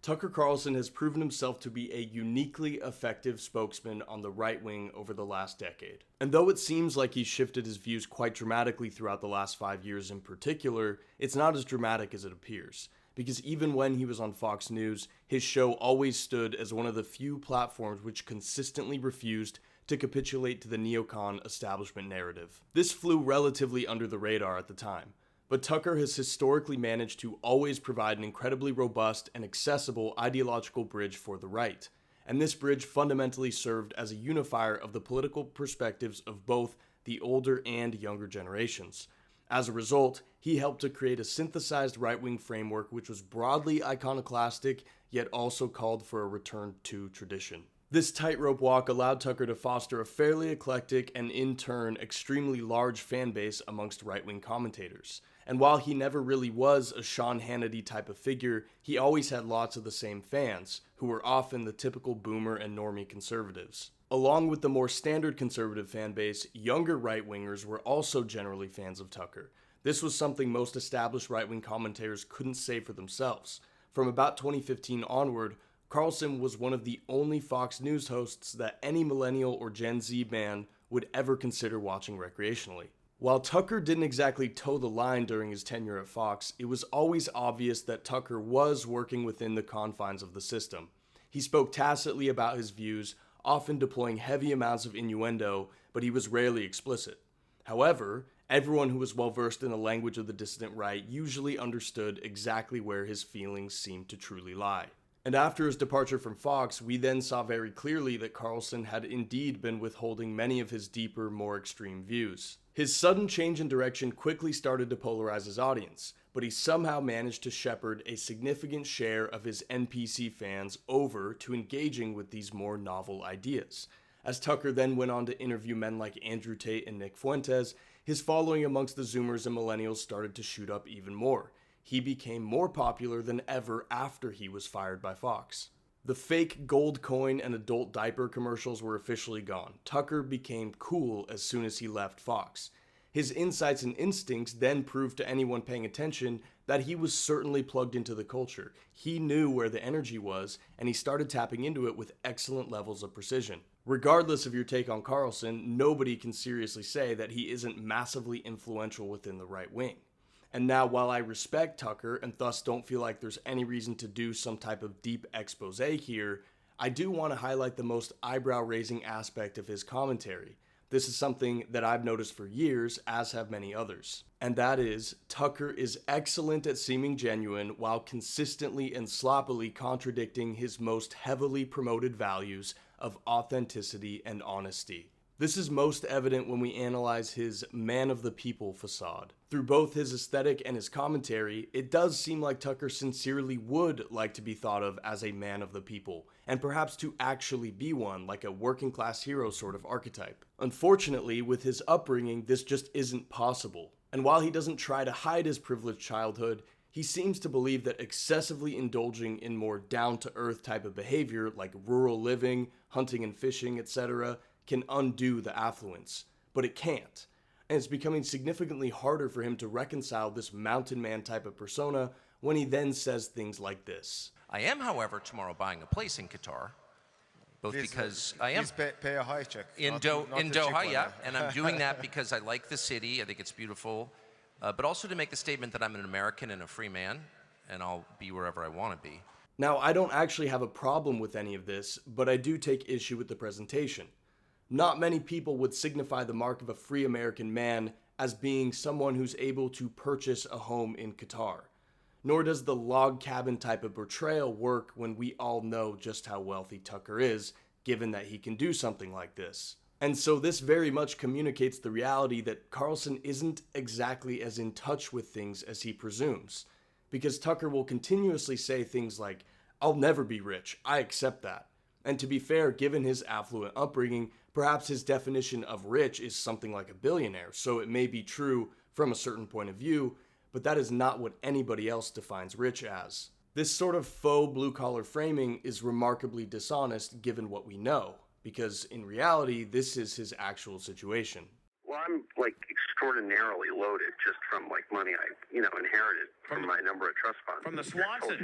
Tucker Carlson has proven himself to be a uniquely effective spokesman on the right wing over the last decade. And though it seems like he's shifted his views quite dramatically throughout the last 5 years in particular, it's not as dramatic as it appears. Because even when he was on Fox News, his show always stood as one of the few platforms which consistently refused to capitulate to the neocon establishment narrative. This flew relatively under the radar at the time. But Tucker has historically managed to always provide an incredibly robust and accessible ideological bridge for the right. And this bridge fundamentally served as a unifier of the political perspectives of both the older and younger generations. As a result, he helped to create a synthesized right-wing framework which was broadly iconoclastic, yet also called for a return to tradition. This tightrope walk allowed Tucker to foster a fairly eclectic and in turn extremely large fan base amongst right-wing commentators. And while he never really was a Sean Hannity type of figure, he always had lots of the same fans, who were often the typical boomer and normie conservatives. Along with the more standard conservative fan base, younger right-wingers were also generally fans of Tucker. This was something most established right-wing commentators couldn't say for themselves. From about 2015 onward, Carlson was one of the only Fox News hosts that any millennial or Gen Z man would ever consider watching recreationally. While Tucker didn't exactly toe the line during his tenure at Fox, it was always obvious that Tucker was working within the confines of the system. He spoke tacitly about his views, often deploying heavy amounts of innuendo, but he was rarely explicit. However, everyone who was well versed in the language of the dissident right usually understood exactly where his feelings seemed to truly lie. And after his departure from Fox, we then saw very clearly that Carlson had indeed been withholding many of his deeper, more extreme views. His sudden change in direction quickly started to polarize his audience, but he somehow managed to shepherd a significant share of his NPC fans over to engaging with these more novel ideas. As Tucker then went on to interview men like Andrew Tate and Nick Fuentes, his following amongst the Zoomers and Millennials started to shoot up even more. He became more popular than ever after he was fired by Fox. The fake gold coin and adult diaper commercials were officially gone. Tucker became cool as soon as he left Fox. His insights and instincts then proved to anyone paying attention that he was certainly plugged into the culture. He knew where the energy was, and he started tapping into it with excellent levels of precision. Regardless of your take on Carlson, nobody can seriously say that he isn't massively influential within the right wing. And now, while I respect Tucker and thus don't feel like there's any reason to do some type of deep expose here, I do want to highlight the most eyebrow-raising aspect of his commentary. This is something that I've noticed for years, as have many others. And that is, Tucker is excellent at seeming genuine while consistently and sloppily contradicting his most heavily promoted values of authenticity and honesty. This is most evident when we analyze his man of the people facade. Through both his aesthetic and his commentary, it does seem like Tucker sincerely would like to be thought of as a man of the people, and perhaps to actually be one, like a working class hero sort of archetype. Unfortunately, with his upbringing, this just isn't possible. And while he doesn't try to hide his privileged childhood, he seems to believe that excessively indulging in more down-to-earth type of behavior, like rural living, hunting and fishing, etc., can undo the affluence, but it can't. And it's becoming significantly harder for him to reconcile this mountain man type of persona when he then says things like this. I am, however, tomorrow buying a place in Qatar, both because I am pay a high check in Doha, yeah, and I'm doing that because I like the city. I think it's beautiful, but also to make the statement that I'm an American and a free man, and I'll be wherever I want to be. Now, I don't actually have a problem with any of this, but I do take issue with the presentation. Not many people would signify the mark of a free American man as being someone who's able to purchase a home in Qatar. Nor does the log cabin type of portrayal work when we all know just how wealthy Tucker is, given that he can do something like this. And so this very much communicates the reality that Carlson isn't exactly as in touch with things as he presumes. Because Tucker will continuously say things like, "I'll never be rich, I accept that." And to be fair, given his affluent upbringing, perhaps his definition of rich is something like a billionaire, so it may be true from a certain point of view, but that is not what anybody else defines rich as. This sort of faux blue-collar framing is remarkably dishonest given what we know, because in reality, this is his actual situation. Well, I'm, extraordinarily loaded just from like money I, inherited from my number of trust funds. From the Swanson.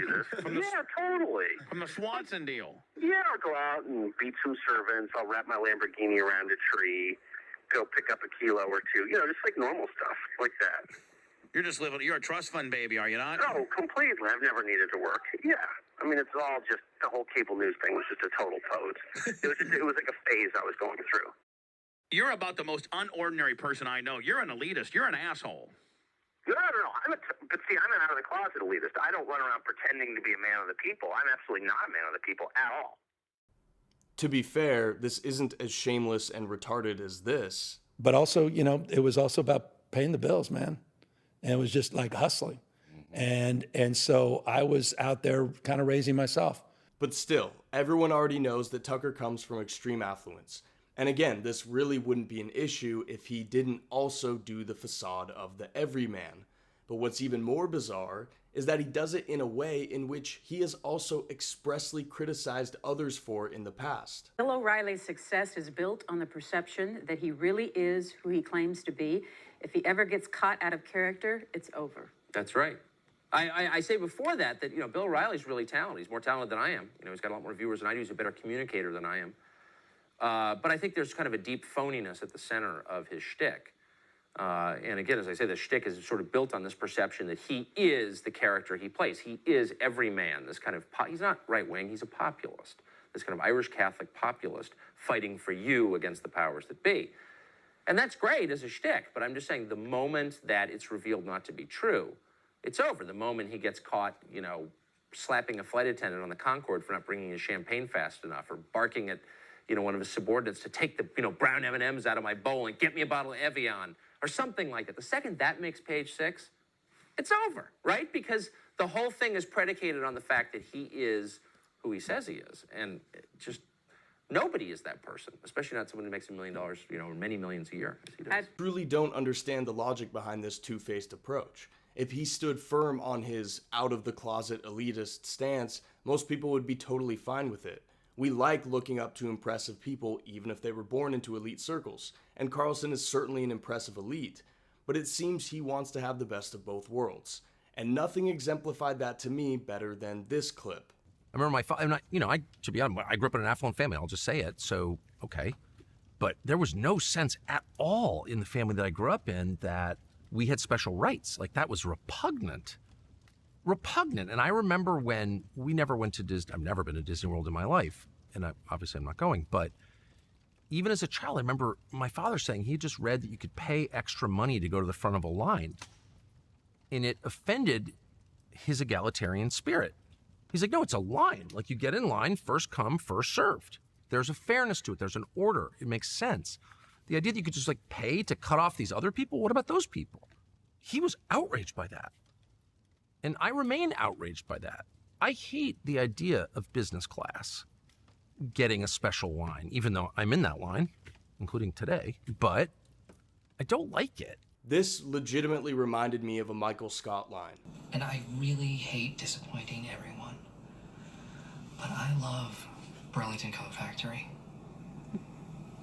Totally. From the Swanson deal. Yeah, I'll go out and beat some servants. I'll wrap my Lamborghini around a tree, go pick up a kilo or two, just like normal stuff like that. You're just living, you're a trust fund baby, are you not? No, completely. I've never needed to work. Yeah. I mean, it's all just, the whole cable news thing was just a total pose. It was like a phase I was going through. You're about the most unordinary person I know. You're an elitist. You're an asshole. No. But see, I'm an out of the closet elitist. I don't run around pretending to be a man of the people. I'm absolutely not a man of the people at all. To be fair, this isn't as shameless and retarded as this. But also, it was also about paying the bills, man. And it was just like hustling. And so I was out there kind of raising myself. But still, everyone already knows that Tucker comes from extreme affluence. And again, this really wouldn't be an issue if he didn't also do the facade of the everyman. But what's even more bizarre is that he does it in a way in which he has also expressly criticized others for in the past. Bill O'Reilly's success is built on the perception that he really is who he claims to be. If he ever gets caught out of character, it's over. That's right. I say before that Bill O'Reilly's really talented. He's more talented than I am. He's got a lot more viewers than I do. He's a better communicator than I am. But I think there's kind of a deep phoniness at the center of his shtick. And again, as I say, the shtick is sort of built on this perception that he is the character he plays. He is every man. This kind of he's not right-wing. He's a populist. This kind of Irish Catholic populist fighting for you against the powers that be. And that's great as a shtick. But I'm just saying the moment that it's revealed not to be true, it's over. The moment he gets caught, slapping a flight attendant on the Concorde for not bringing his champagne fast enough, or barking at, one of his subordinates to take the, brown M&Ms out of my bowl and get me a bottle of Evian, or something like that. The second that makes page 6, it's over, right? Because the whole thing is predicated on the fact that he is who he says he is. And just nobody is that person, especially not someone who makes $1 million, or many millions a year, as he does. I truly don't understand the logic behind this two-faced approach. If he stood firm on his out-of-the-closet elitist stance, most people would be totally fine with it. We like looking up to impressive people, even if they were born into elite circles, and Carlson is certainly an impressive elite, but it seems he wants to have the best of both worlds, and nothing exemplified that to me better than this clip. I remember my father, to be honest, I grew up in an affluent family, I'll just say it, so, okay. But there was no sense at all in the family that I grew up in that we had special rights. Like, that was repugnant. And I remember when we never went to Disney. I've never been to Disney World in my life, and obviously I'm not going. But even as a child, I remember my father saying he just read that you could pay extra money to go to the front of a line, and it offended his egalitarian spirit. He's like, no, it's a line. Like, you get in line, first come, first served. There's a fairness to it. There's an order. It makes sense. The idea that you could just pay to cut off these other people, what about those people? He was outraged by that. And I remain outraged by that. I hate the idea of business class getting a special line, even though I'm in that line, including today, but I don't like it. This legitimately reminded me of a Michael Scott line. And I really hate disappointing everyone, but I love Burlington Coat Factory.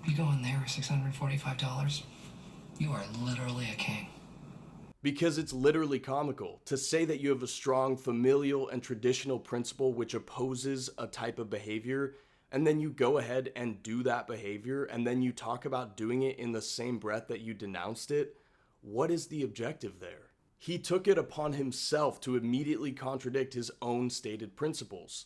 You go in there for $645, you are literally a king. Because it's literally comical to say that you have a strong familial and traditional principle which opposes a type of behavior, and then you go ahead and do that behavior, and then you talk about doing it in the same breath that you denounced it. What is the objective there? He took it upon himself to immediately contradict his own stated principles.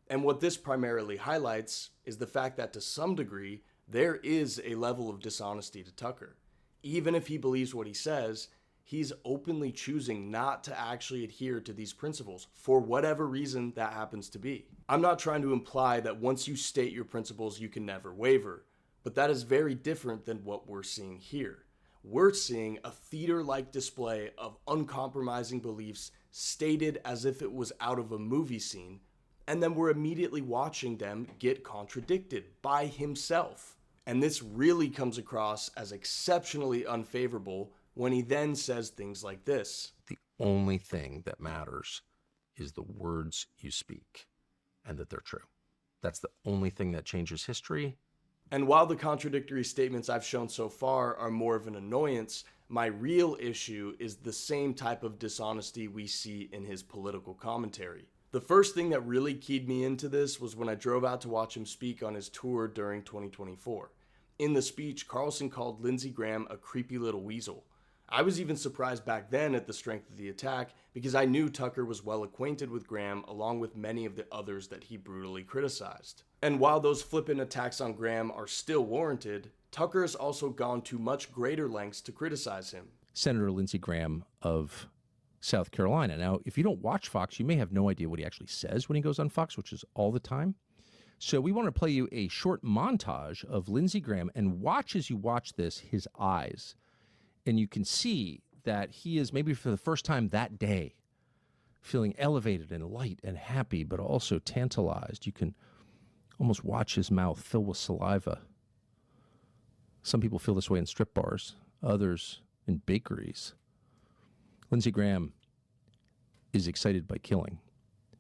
And what this primarily highlights is the fact that to some degree, there is a level of dishonesty to Tucker. Even if he believes what he says, he's openly choosing not to actually adhere to these principles for whatever reason that happens to be. I'm not trying to imply that once you state your principles, you can never waver, but that is very different than what we're seeing here. We're seeing a theater-like display of uncompromising beliefs stated as if it was out of a movie scene, and then we're immediately watching them get contradicted by himself. And this really comes across as exceptionally unfavorable when he then says things like this. The only thing that matters is the words you speak, and that they're true. That's the only thing that changes history. And while the contradictory statements I've shown so far are more of an annoyance, My real issue is the same type of dishonesty we see in his political commentary. The first thing that really keyed me into this was when I drove out to watch him speak on his tour during 2024. In the speech, Carlson called Lindsey Graham a creepy little weasel. I was even surprised back then at the strength of the attack because I knew Tucker was well acquainted with Graham along with many of the others that he brutally criticized. And while those flippant attacks on Graham are still warranted, Tucker has also gone to much greater lengths to criticize him. Senator Lindsey Graham of South Carolina. Now, if you don't watch Fox, you may have no idea what he actually says when he goes on Fox, which is all the time. So we want to play you a short montage of Lindsey Graham, and watch as you watch this, his eyes. And you can see that he is, maybe for the first time that day, feeling elevated and light and happy, but also tantalized. You can almost watch his mouth fill with saliva. Some people feel this way in strip bars, others in bakeries. Lindsey Graham is excited by killing.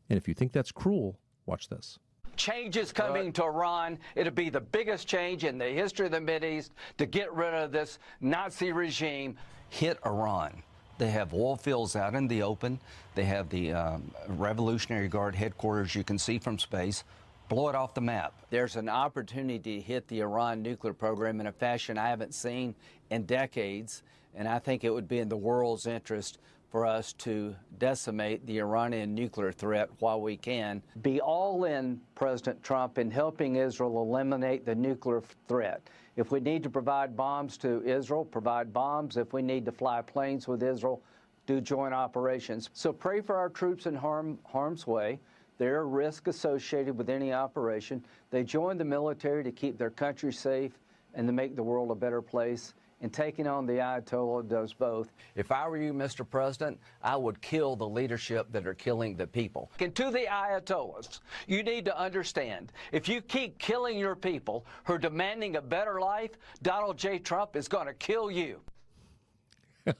And if you think that's cruel, watch this. Change is coming to Iran. It'll be the biggest change in the history of the Mideast to get rid of this Nazi regime. Hit Iran. They have oil fields out in the open. They have the Revolutionary Guard headquarters you can see from space. Blow it off the map. There's an opportunity to hit the Iran nuclear program in a fashion I haven't seen in decades, and I think it would be in the world's interest for us to decimate the Iranian nuclear threat while we can. Be all in, President Trump, in helping Israel eliminate the nuclear threat. If we need to provide bombs to Israel, provide bombs. If we need to fly planes with Israel, do joint operations. So pray for our troops in harm's way. There are risks associated with any operation. They join the military to keep their country safe and to make the world a better place. And taking on the Ayatollah does both. If I were you, Mr. President, I would kill the leadership that are killing the people. And to the Ayatollahs, you need to understand, if you keep killing your people who are demanding a better life, Donald J. Trump is going to kill you.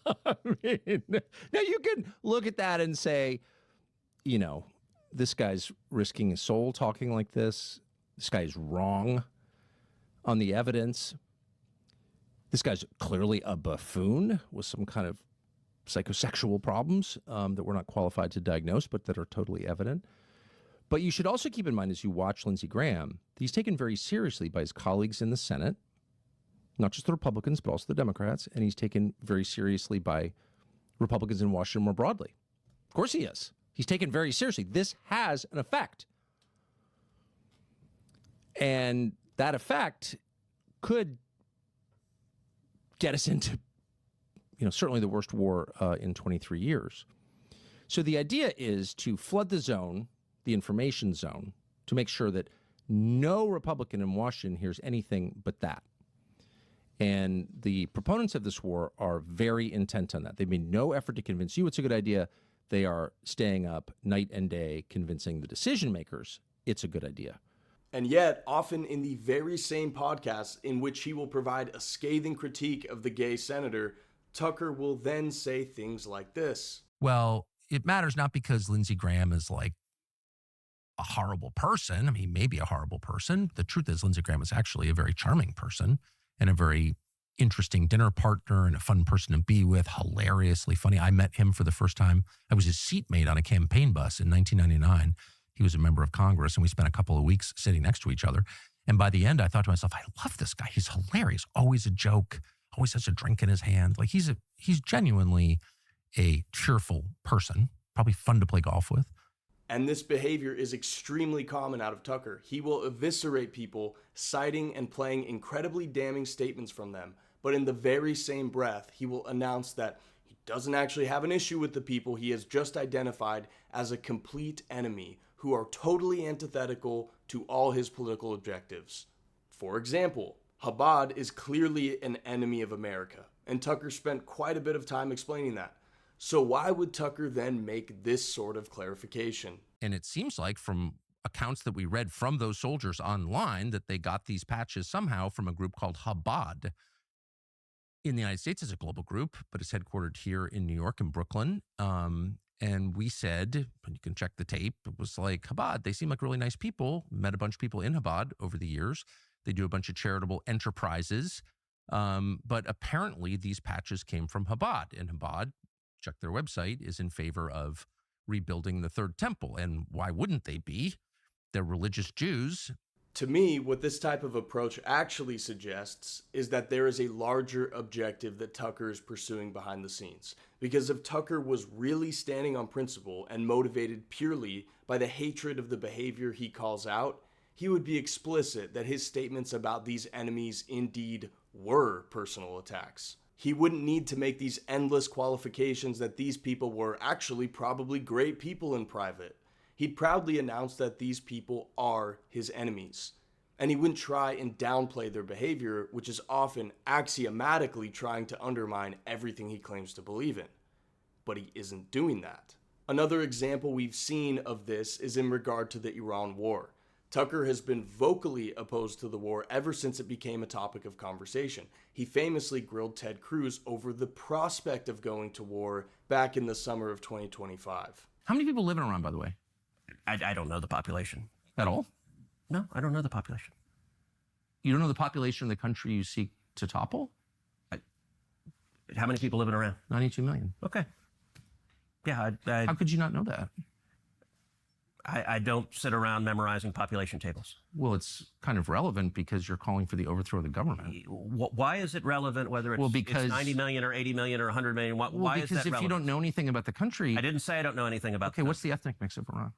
I mean, now you can look at that and say, you know, this guy's risking his soul talking like this. This guy's wrong on the evidence. This guy's clearly a buffoon with some kind of psychosexual problems that we're not qualified to diagnose, but that are totally evident. But you should also keep in mind as you watch Lindsey Graham, he's taken very seriously by his colleagues in the Senate, not just the Republicans, but also the Democrats, and he's taken very seriously by Republicans in Washington more broadly. Of course he is. He's taken very seriously. This has an effect. And that effect could get us into, certainly the worst war in 23 years. So the idea is to flood the zone, the information zone, to make sure that no Republican in Washington hears anything but that. And the proponents of this war are very intent on that. They've made no effort to convince you it's a good idea. They are staying up night and day convincing the decision makers it's a good idea. And yet, often in the very same podcast in which he will provide a scathing critique of the gay senator, Tucker will then say things like this. Well, it matters not because Lindsey Graham is like a horrible person. I mean, he may be a horrible person. The truth is Lindsey Graham is actually a very charming person and a very interesting dinner partner and a fun person to be with, hilariously funny. I met him for the first time. I was his seatmate on a campaign bus in 1999. He was a member of Congress, and we spent a couple of weeks sitting next to each other. And by the end, I thought to myself, I love this guy. He's hilarious. Always a joke. Always has a drink in his hand. Like he's genuinely a cheerful person. Probably fun to play golf with. And this behavior is extremely common out of Tucker. He will eviscerate people, citing and playing incredibly damning statements from them. But in the very same breath, he will announce that he doesn't actually have an issue with the people he has just identified as a complete enemy, who are totally antithetical to all his political objectives. For example, Chabad is clearly an enemy of America, and Tucker spent quite a bit of time explaining that. So why would Tucker then make this sort of clarification? And it seems like from accounts that we read from those soldiers online that they got these patches somehow from a group called Chabad. In the United States, it's a global group, but it's headquartered here in New York and Brooklyn. And we said, and you can check the tape, it was like, Chabad, they seem like really nice people. Met a bunch of people in Chabad over the years. They do a bunch of charitable enterprises. But apparently these patches came from Chabad, and Chabad, check their website, is in favor of rebuilding the third temple. And why wouldn't they be? They're religious Jews. To me, what this type of approach actually suggests is that there is a larger objective that Tucker is pursuing behind the scenes. Because if Tucker was really standing on principle and motivated purely by the hatred of the behavior he calls out, he would be explicit that his statements about these enemies indeed were personal attacks. He wouldn't need to make these endless qualifications that these people were actually probably great people in private. He'd proudly announce that these people are his enemies. And he wouldn't try and downplay their behavior, which is often axiomatically trying to undermine everything he claims to believe in. But he isn't doing that. Another example we've seen of this is in regard to the Iran war. Tucker has been vocally opposed to the war ever since it became a topic of conversation. He famously grilled Ted Cruz over the prospect of going to war back in the summer of 2025. How many people live in Iran, by the way? I don't know the population. At all? No, I don't know the population. You don't know the population of the country you seek to topple? How many people live in Iran? 92 million. Okay. Yeah, How could you not know that? I don't sit around memorizing population tables. Well, it's kind of relevant because you're calling for the overthrow of the government. Why is it relevant whether it's, because, it's 90 million or 80 million or 100 million? Why is that relevant? Because if you don't know anything about the country... I didn't say I don't know anything about Okay, what's the ethnic mix of Iran?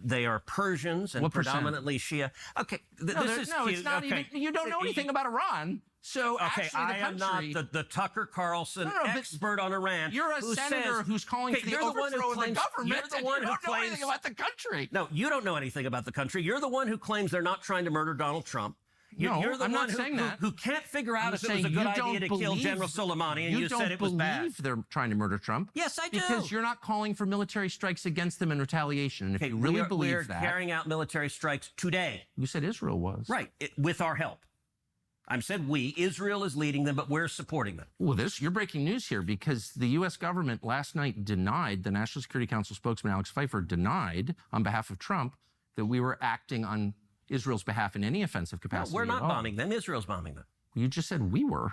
They are Persians and predominantly Shia. Okay, this is cute. It's not even... You don't know anything about Iran. So okay, I am not the Tucker Carlson expert on Iran. You're a senator who's calling for the overthrow of the government. You're the one who don't know anything about the country. No, you don't know anything about the country. You're the one who claims they're not trying to murder Donald Trump. You're the I'm one not saying that. who can't figure out if it was a good idea to kill General Soleimani, and you said it was bad. You don't believe they're trying to murder Trump. Yes, I do. Because you're not calling for military strikes against them in retaliation. And if you really believe we're that... carrying out military strikes today. You said Israel was. Right, with our help. I said we. Israel is leading them, but we're supporting them. Well, you're breaking news here because the U.S. government last night denied, the National Security Council spokesman Alex Pfeiffer denied on behalf of Trump that we were acting on Israel's behalf in any offensive capacity. No, we're not bombing them. Israel's bombing them. You just said we were.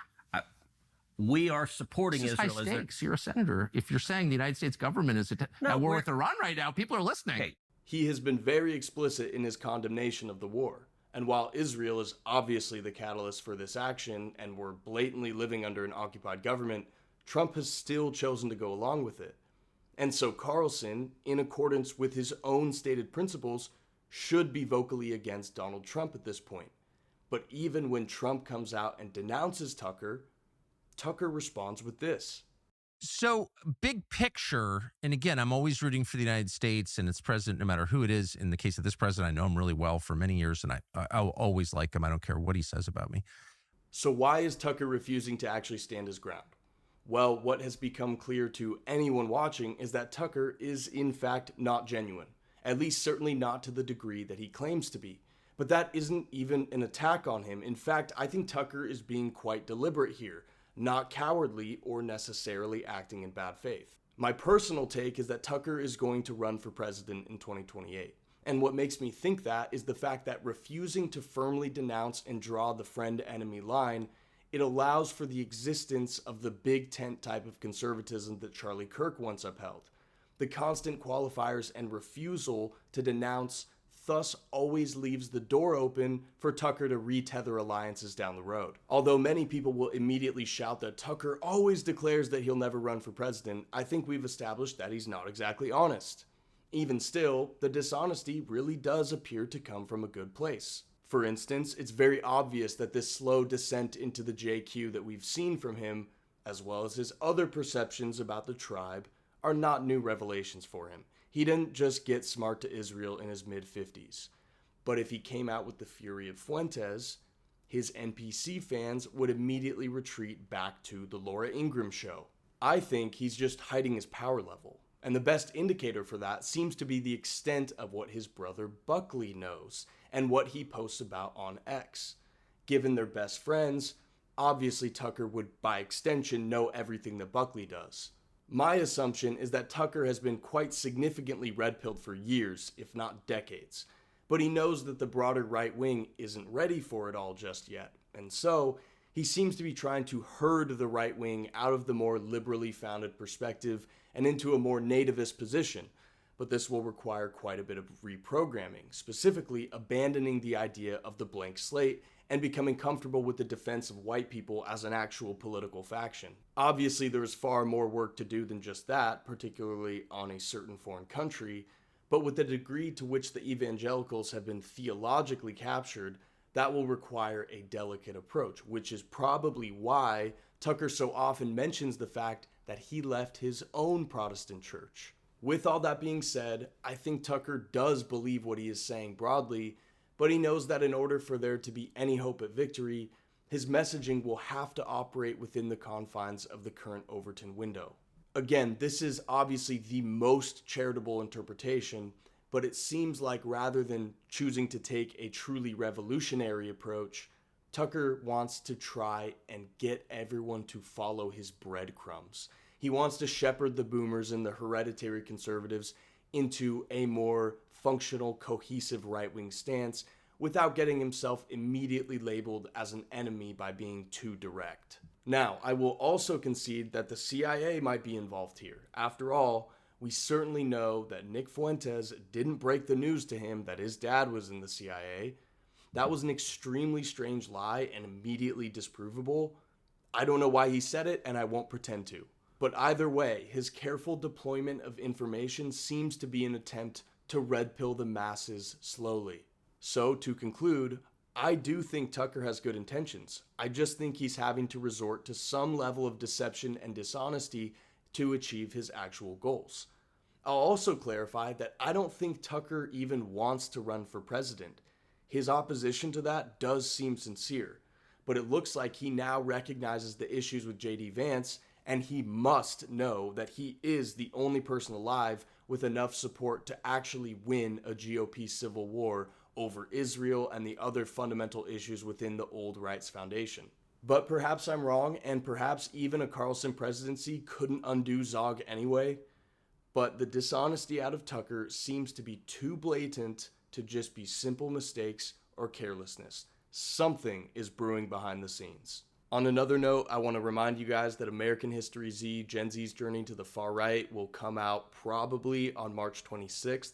We are supporting this is Israel. High stakes. You're a senator. If you're saying the United States government is at war with Iran right now, people are listening. Okay. He has been very explicit in his condemnation of the war. And while Israel is obviously the catalyst for this action, and we're blatantly living under an occupied government, Trump has still chosen to go along with it. And so Carlson, in accordance with his own stated principles, should be vocally against Donald Trump at this point. But even when Trump comes out and denounces Tucker, Tucker responds with this. So, big picture, and again, I'm always rooting for the United States and its president, no matter who it is. In the case of this president, I know him really well for many years, and I'll always like him. I don't care what he says about me. So why is Tucker refusing to actually stand his ground? Well, what has become clear to anyone watching is that Tucker is, in fact, not genuine. At least certainly not to the degree that he claims to be. But that isn't even an attack on him. In fact, I think Tucker is being quite deliberate here, not cowardly or necessarily acting in bad faith. My personal take is that Tucker is going to run for president in 2028. And what makes me think that is the fact that refusing to firmly denounce and draw the friend-enemy line, it allows for the existence of the big tent type of conservatism that Charlie Kirk once upheld. The constant qualifiers and refusal to denounce thus always leaves the door open for Tucker to retether alliances down the road. Although many people will immediately shout that Tucker always declares that he'll never run for president, I think we've established that he's not exactly honest. Even still, the dishonesty really does appear to come from a good place. For instance, it's very obvious that this slow descent into the JQ that we've seen from him, as well as his other perceptions about the tribe, are not new revelations for him. He didn't just get smart to Israel in his mid-50s. But if he came out with the fury of Fuentes, his NPC fans would immediately retreat back to the Laura Ingraham show. I think he's just hiding his power level. And the best indicator for that seems to be the extent of what his brother Buckley knows and what he posts about on X. Given they're best friends, obviously Tucker would, by extension, know everything that Buckley does. My assumption is that Tucker has been quite significantly red-pilled for years, if not decades. But he knows that the broader right wing isn't ready for it all just yet. And so, he seems to be trying to herd the right wing out of the more liberally founded perspective and into a more nativist position. But this will require quite a bit of reprogramming, specifically abandoning the idea of the blank slate and becoming comfortable with the defense of white people as an actual political faction. Obviously, there is far more work to do than just that, particularly on a certain foreign country, but with the degree to which the evangelicals have been theologically captured, that will require a delicate approach, which is probably why Tucker so often mentions the fact that he left his own Protestant church. With all that being said, I think Tucker does believe what he is saying broadly, but he knows that in order for there to be any hope at victory, his messaging will have to operate within the confines of the current Overton window. Again, this is obviously the most charitable interpretation, but it seems like rather than choosing to take a truly revolutionary approach, Tucker wants to try and get everyone to follow his breadcrumbs. He wants to shepherd the boomers and the hereditary conservatives into a more functional, cohesive right-wing stance without getting himself immediately labeled as an enemy by being too direct. Now, I will also concede that the CIA might be involved here. After all, we certainly know that Nick Fuentes didn't break the news to him that his dad was in the CIA. That was an extremely strange lie and immediately disprovable. I don't know why he said it, and I won't pretend to. But either way, his careful deployment of information seems to be an attempt to red pill the masses slowly. So, to conclude, I do think Tucker has good intentions. I just think he's having to resort to some level of deception and dishonesty to achieve his actual goals. I'll also clarify that I don't think Tucker even wants to run for president. His opposition to that does seem sincere, but it looks like he now recognizes the issues with J.D. Vance, and he must know that he is the only person alive with enough support to actually win a GOP civil war over Israel and the other fundamental issues within the old rights foundation. But perhaps I'm wrong, and perhaps even a Carlson presidency couldn't undo Zog anyway. But the dishonesty out of Tucker seems to be too blatant to just be simple mistakes or carelessness. Something is brewing behind the scenes. On another note, I want to remind you guys that American History Z, Gen Z's Journey to the Far Right, will come out probably on March 26th.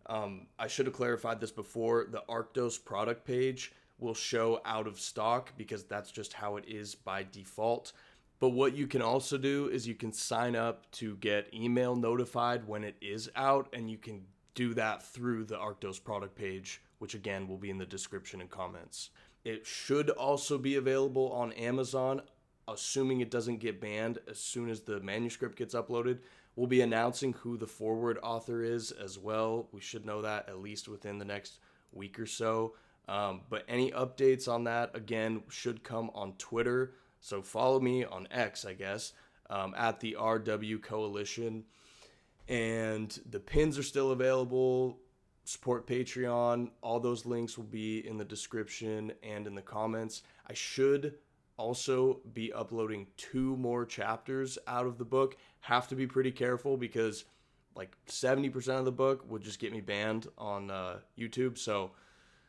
I should have clarified this before. The Arctos product page will show out of stock because that's just how it is by default. But what you can also do is you can sign up to get email notified when it is out, and you can do that through the Arctos product page, which again will be in the description and comments. It should also be available on Amazon, assuming it doesn't get banned as soon as the manuscript gets uploaded. We'll be announcing who the foreword author is as well. We should know that at least within the next week or so. But any updates on that, again, should come on Twitter. So follow me on X, I guess, at the RWCoalition. And the pins are still available. Support Patreon. All those links will be in the description and in the comments. I should also be uploading 2 more chapters out of the book. Have to be pretty careful because like 70% of the book would just get me banned on YouTube. So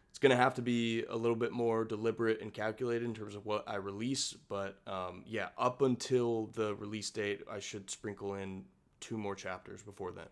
it's going to have to be a little bit more deliberate and calculated in terms of what I release. But yeah, up until the release date, I should sprinkle in 2 more chapters before then.